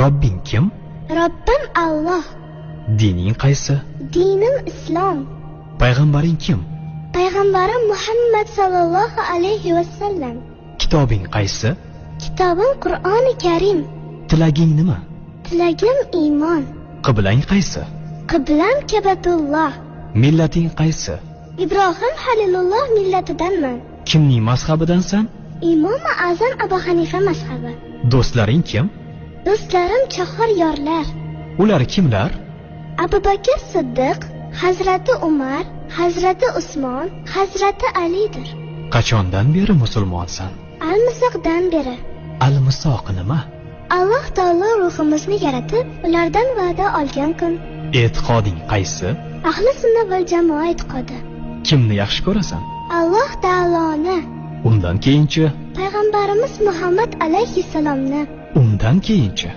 Robbing kim? Robbim Alloh. Dining qaysi? Dinim Islom. Payg'ambaring kim? Payg'ambarim Muhammad sallallohu alayhi vasallam. Kitobing qaysi? Kitobim Qur'oni Karim. Tilaging nima? Tilagim iymon. Qiblang qaysi? Qiblam Kabatulloh. Millating qaysi? Ibrohim Halilulloh millatidanman. Kimning mazhabidansan? Imom Azam Abu Hanifa mazhabi. Do'stlaring kim? Do'stlarim chahor yorlar. Ular kimlar? Abu Bakr Siddiq, Hazrati Umar, Hazrati Usmon, Hazrati Alidir. Qachondan beri musulmonsan? Al-Misoqdan beri. Al-Misoq nima? Alloh taolo ruhimizni yaratib, ulardan va'da olgan kun. E'tiqoding qaysi? Ahli sunna val jamoa e'tiqodi. Kimni yaxshi ko'rasan? Alloh taoloni. Undan keyinchi? Payg'ambarimiz Muhammad alayhissalomni. Undan keyinchi?